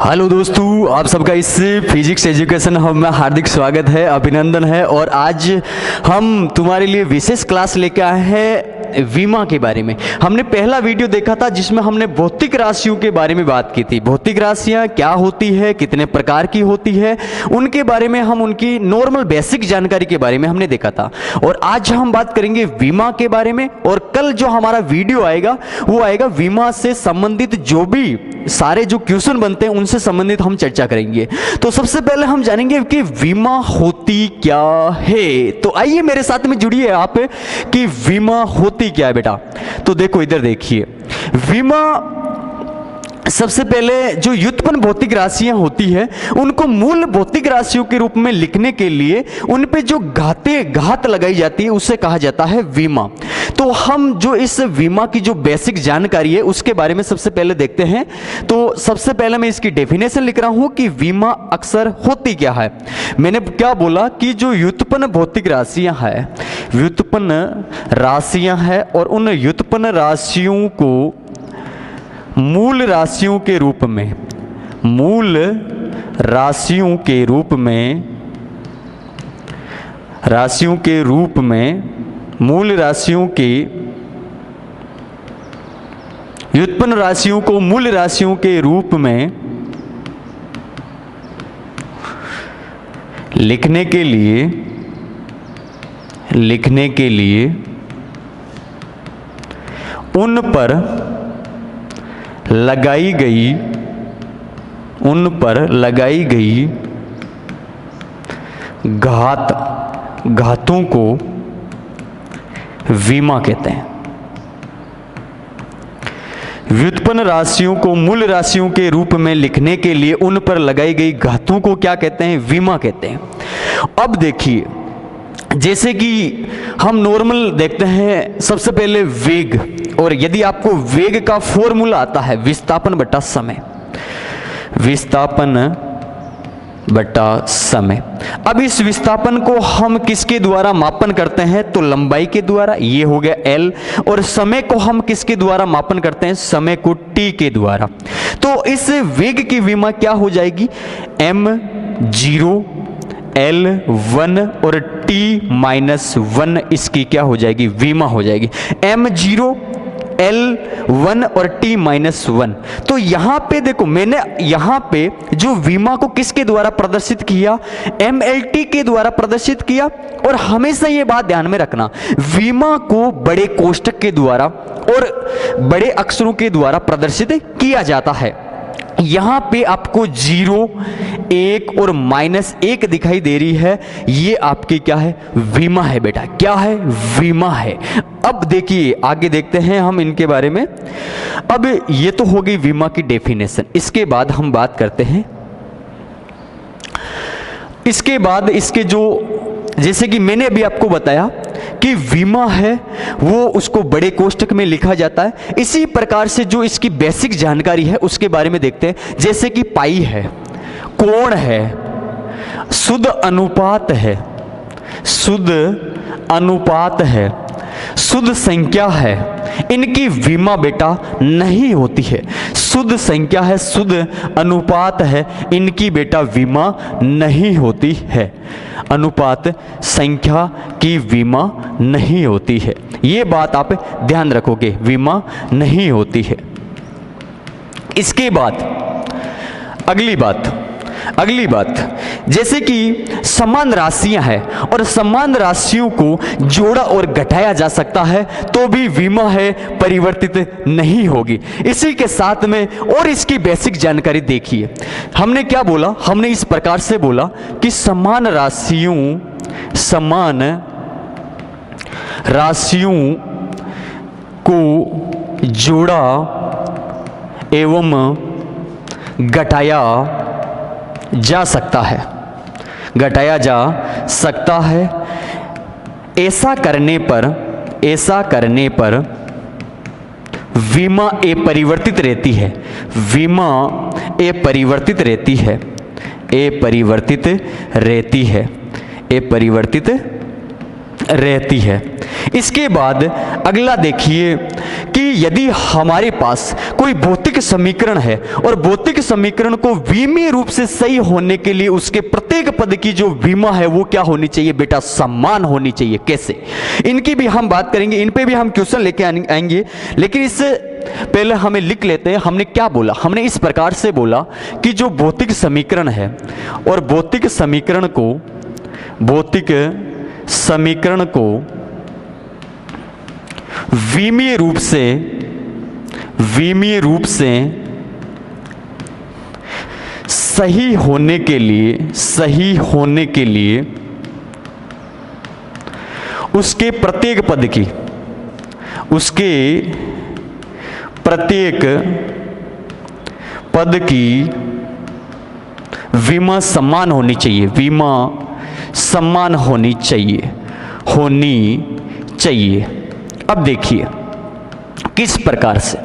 Hello दोस्तों, आप सबका इस फिजिक्स एजुकेशन हब में हार्दिक स्वागत है, अभिनंदन है। और आज हम तुम्हारे लिए विशेष क्लास लेके आए हैं विमा के बारे में। हमने पहला वीडियो देखा था जिसमें हमने भौतिक राशियों के बारे में बात की थी। भौतिक राशियां क्या होती है, कितने प्रकार की होती है, उनके बारे में हम उनकी नॉर्मल बेसिक जानकारी के बारे में हमने देखा था। और आज हम बात करेंगे विमा के बारे में। और कल जो हमारा वीडियो आएगा वो आएगा विमा से संबंधित जो भी सारे जो क्वेश्चन बनते हैं उनसे संबंधित हम चर्चा करेंगे। तो सबसे पहले हम जानेंगे कि बीमा होती क्या है। तो आइए मेरे साथ में जुड़िए आप कि बीमा होती क्या है बेटा। तो देखो इधर देखिए, बीमा सबसे पहले जो व्युत्पन्न भौतिक राशियां होती है उनको मूल भौतिक राशियों के रूप में लिखने के लिए उन पे जो घात लगाई जाती है उसे कहा जाता है बीमा। तो हम जो इस बीमा की जो बेसिक जानकारी है उसके बारे में सबसे पहले देखते हैं। तो सबसे पहले मैं इसकी डेफिनेशन लिख रहा हूं कि बीमा अक्सर होती क्या है। मैंने क्या बोला कि जो व्युत्पन्न भौतिक राशियां है, व्युत्पन्न राशियां है और उन व्युत्पन्न राशियों को मूल राशियों के रूप में, मूल राशियों के रूप में, राशियों के रूप में, मूल राशियों के व्युत्पन्न राशियों को मूल राशियों के रूप में लिखने के लिए उन पर लगाई गई घातों को बीमा कहते हैं। व्युत्पन्न राशियों को मूल राशियों के रूप में लिखने के लिए उन पर लगाई गई घातों को क्या कहते हैं? बीमा कहते हैं। अब देखिए, जैसे कि हम नॉर्मल देखते हैं सबसे पहले वेग, और यदि आपको वेग का फॉर्मूला आता है विस्थापन बटा समय, विस्थापन बटा समय। अब इस विस्थापन को हम किसके द्वारा मापन करते हैं? तो लंबाई के द्वारा, ये हो गया L। और समय को हम किसके द्वारा मापन करते हैं? समय को T के द्वारा। तो इस वेग की विमा क्या हो जाएगी? m0 L1 और T-1 इसकी क्या हो जाएगी? विमा हो जाएगी। m0 L1 और T-1। तो यहां पे देखो, मैंने यहां पे जो विमा को किसके द्वारा प्रदर्शित किया? MLT के द्वारा प्रदर्शित किया। और हमेशा ये बात ध्यान में रखना, विमा को बड़े कोष्टक के द्वारा और बड़े अक्षरों के द्वारा प्रदर्शित किया जाता है। यहां पे आपको 0, 1 और -1 दिखाई दे रही है, ये आपकी क्या है? बीमा है बेटा। क्या है? बीमा है। अब देखिए आगे देखते हैं हम इनके बारे में। अब ये तो हो गई बीमा की डेफिनेशन। इसके बाद हम बात करते हैं, इसके बाद इसके जो, जैसे कि मैंने अभी आपको बताया कि बीमा है वो उसको बड़े कोष्टक में लिखा जाता है। इसी प्रकार से जो इसकी बेसिक जानकारी है उसके बारे में देखते हैं। जैसे कि पाई है, कोण है, शुद्ध अनुपात है, शुद्ध अनुपात है, शुद्ध संख्या है, इनकी बीमा बेटा नहीं होती है। शुद्ध संख्या है, शुद्ध अनुपात है, इनकी बेटा बीमा नहीं होती है। अनुपात संख्या की बीमा नहीं होती है, ये बात आप ध्यान रखोगे, बीमा नहीं होती है। इसके बाद अगली बात, जैसे कि समान राशियां हैं और समान राशियों को जोड़ा और घटाया जा सकता है तो भी बीमा है परिवर्तित नहीं होगी। इसी के साथ में और इसकी बेसिक जानकारी देखिए। हमने क्या बोला? हमने इस प्रकार से बोला कि समान राशियों को जोड़ा एवं घटाया जा सकता है, ऐसा करने पर बीमा अपरिवर्तित रहती है। बीमा अपरिवर्तित रहती है। इसके बाद अगला देखिए कि यदि हमारे पास कोई भौतिक समीकरण है और भौतिक समीकरण को विमीय रूप से सही होने के लिए उसके प्रत्येक पद की जो विमा है वो क्या होनी चाहिए बेटा, समान होनी चाहिए। कैसे, इनकी भी हम बात करेंगे, इन पे भी हम क्वेश्चन लेके आएंगे, लेकिन इससे पहले हमें लिख लेते हैं हमने क्या बोला। हमने इस प्रकार से बोला कि जो भौतिक समीकरण है और भौतिक समीकरण को विमीय रूप से सही होने के लिए उसके प्रत्येक पद की विमा समान होनी चाहिए। अब देखिए किस प्रकार से,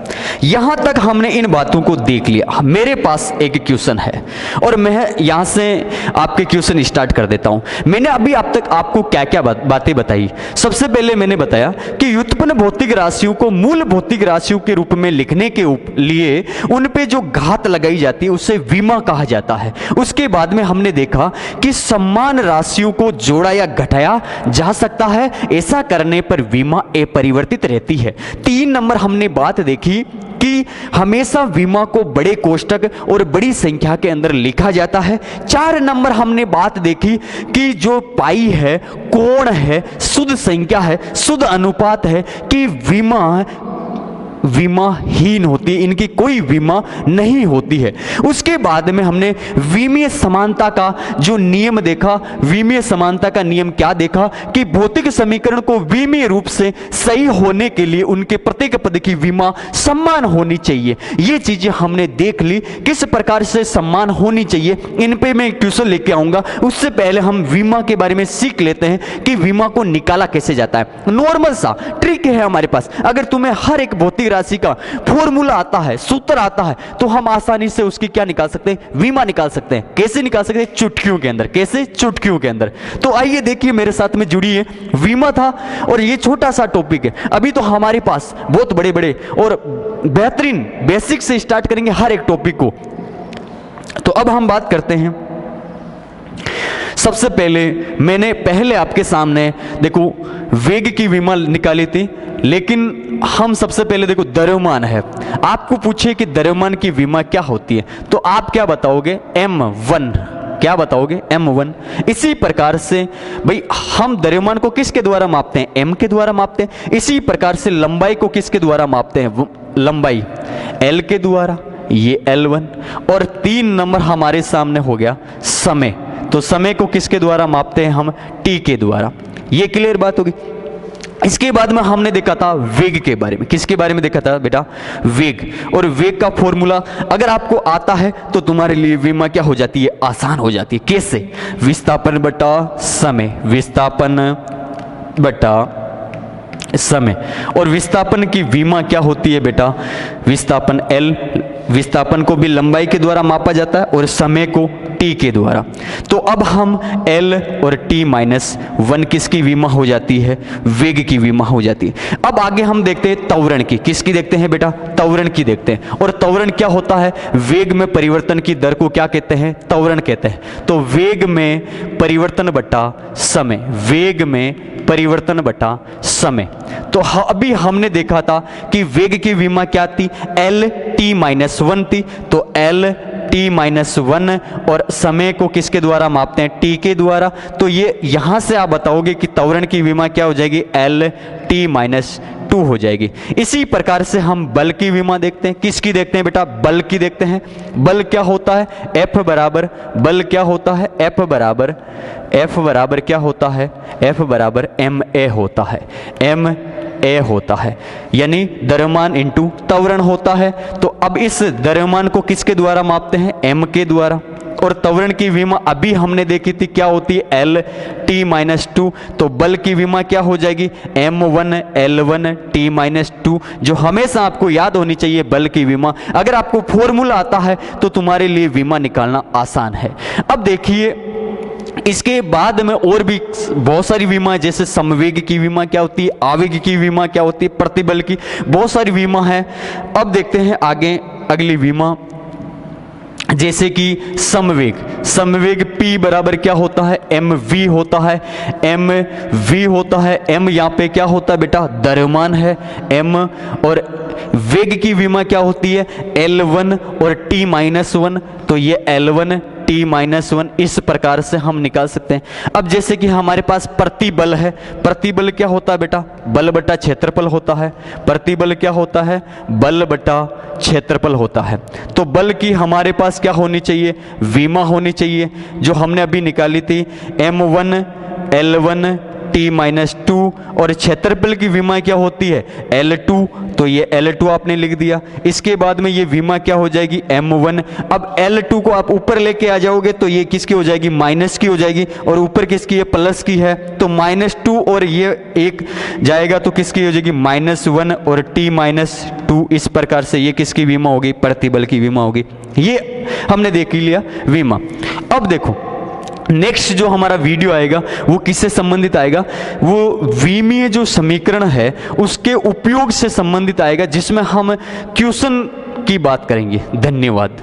यहां तक हमने इन बातों को देख लिया। मेरे पास एक क्वेश्चन है और मैं यहां से आपके क्वेश्चन स्टार्ट कर देता हूं। मैंने अभी अब तक आपको क्या क्या बातें बताई। सबसे पहले मैंने बताया कि व्युत्पन्न भौतिक राशियों को मूल भौतिक राशियों के रूप में लिखने के लिए उन पे जो घात लगाई जाती है उसे विमा कहा जाता है। उसके बाद में हमने देखा कि समान राशियों को जोड़ा या घटाया जा सकता है, ऐसा करने पर विमा अपरिवर्तित रहती है। 3 नंबर हमने बात देखी कि हमेशा विमा को बड़े कोष्टक और बड़ी संख्या के अंदर लिखा जाता है। 4 नंबर हमने बात देखी कि जो पाई है, कोण है, शुद्ध संख्या है, शुद्ध अनुपात है कि विमाहीन होती है, इनकी कोई विमा नहीं होती है। उसके बाद में हमने विमीय समानता का जो नियम देखा। विमीय समानता का नियम क्या देखा कि भौतिक समीकरण को विमीय रूप से सही होने के लिए उनके प्रत्येक पद की विमा समान होनी चाहिए। ये चीजें हमने देख ली किस प्रकार से समान होनी चाहिए। इन पे मैं क्वेश्चन लेके आऊंगा। उससे पहले हम विमा के बारे में सीख लेते हैं कि विमा को निकाला कैसे जाता है। नॉर्मल सा ट्रिक है हमारे पास। अगर तुम्हें हर एक भौतिक राशि का फॉर्मूला आता है, सूत्र आता है, तो हम आसानी से उसकी क्या निकाल सकते हैं, विमा निकाल सकते हैं। कैसे निकाल सकते हैं, चुटकियों के अंदर। कैसे, चुटकियों के अंदर। तो आइए देखिए मेरे साथ में जुड़ी है। विमा था और ये छोटा सा टॉपिक है। अभी तो हमारे पास बहुत बड़े बड़े और बेहतरीन बेसिक से स्टार्ट करेंगे हर एक टॉपिक को। तो अब हम बात करते हैं। सबसे पहले पहले आपके सामने देखो वेग की विमा निकाली थी, लेकिन हम सबसे पहले देखो द्रव्यमान है। आपको पूछे कि द्रव्यमान की विमा क्या होती है, तो आप क्या बताओगे, m1। क्या बताओगे, m1। इसी प्रकार से भाई हम द्रव्यमान को किसके द्वारा मापते हैं, m के द्वारा मापते हैं। इसी प्रकार से लंबाई को किसके द्वारा मापते हैं, लंबाई l के द्वारा, ये l1। और 3 नंबर हमारे सामने हो गया समय। तो समय को किसके द्वारा मापते हैं हम, t के द्वारा। ये क्लियर बात होगी। इसके बाद में हमने देखा था वेग के बारे में। किसके बारे में देखा था बेटा, वेग। और वेग का फॉर्मूला अगर आपको आता है तो तुम्हारे लिए विमा क्या हो जाती है, आसान हो जाती है। कैसे, विस्थापन बटा समय, विस्थापन बटा समय। और विस्थापन की विमा क्या होती है बेटा, विस्थापन L। विस्थापन को भी लंबाई के द्वारा मापा जाता है और समय को t के द्वारा। तो अब हम L और t-1 किसकी विमा हो जाती है, वेग की विमा हो जाती है। अब आगे हम देखते हैं त्वरण की। किसकी देखते हैं बेटा, त्वरण की देखते हैं। और त्वरण क्या होता है, वेग में परिवर्तन की दर को क्या कहते हैं, त्वरण कहते हैं। तो वेग में परिवर्तन बटा समय, वेग में परिवर्तन बटा समय। तो अभी हमने देखा था कि वेग की विमा क्या थी, L-t-1 थी। तो L-t-1 और समय को किसके द्वारा मापते हैं, t के द्वारा। तो ये यहां से आप बताओगे कि त्वरण की विमा क्या हो जाएगी, L-t-2 हो जाएगी। इसी प्रकार से हम बल की विमा देखते हैं। किसकी देखते हैं बेटा, बल की देखते हैं। बल क्या होता है, F बराबर, बल क्या होता है, F बराबर क्या होता है, F बराबर ma होता है, ma होता है, यानी द्रव्यमान इंटू त्वरण होता है। तो अब इस द्रव्यमान को किसके द्वारा मापते हैं, m के द्वारा। और त्वरण की विमा अभी हमने देखी थी क्या होती है, L-t-2। तो बल की विमा क्या हो जाएगी, m1 L1 t-2, जो हमेशा आपको याद होनी चाहिए बल की विमा। अगर आपको फॉर्मूला आता है तो तुम्हारे लिए विमा निकालना आसान है। अब देखिए इसके बाद में और भी बहुत सारी विमा है, जैसे समवेग की विमा क्या होती है, आवेग की विमा क्या होती है, प्रतिबल की, बहुत सारी विमा है। अब देखते हैं आगे अगली विमा, जैसे कि समवेग। समवेग P बराबर क्या होता है, mv होता है, mv होता है। m यहाँ पे क्या होता है बेटा, द्रव्यमान है m, और वेग की विमा क्या होती है, L1 और t-1, तो ये L1 t-1 इस प्रकार से हम निकाल सकते हैं। अब जैसे कि हमारे पास प्रतिबल है, प्रतिबल क्या होता है बेटा, बल बटा क्षेत्रफल होता है। प्रतिबल क्या होता है, बल बटा क्षेत्रफल होता है। तो बल की हमारे पास क्या होनी चाहिए, विमा होनी चाहिए, जो हमने अभी निकाली थी m1 L1 t-2, और क्षेत्रफल की विमा क्या होती है, L2, तो ये L2 आपने लिख दिया। इसके बाद में ये विमा क्या हो जाएगी, m1। अब L2 को आप ऊपर लेके आ जाओगे तो ये किसकी हो जाएगी, माइनस की हो जाएगी, और ऊपर किसकी है, प्लस की है, तो -2 और ये 1 जाएगा तो किसकी हो जाएगी, -1 और t-2। इस प्रकार से ये किसकी विमा होगी, प्रतिबल की विमा होगी। ये हमने देख लिया विमा। अब देखो नेक्स्ट जो हमारा वीडियो आएगा वो किससे संबंधित आएगा, वो विमीय जो समीकरण है उसके उपयोग से संबंधित आएगा, जिसमें हम क्वेश्चन की बात करेंगे। धन्यवाद।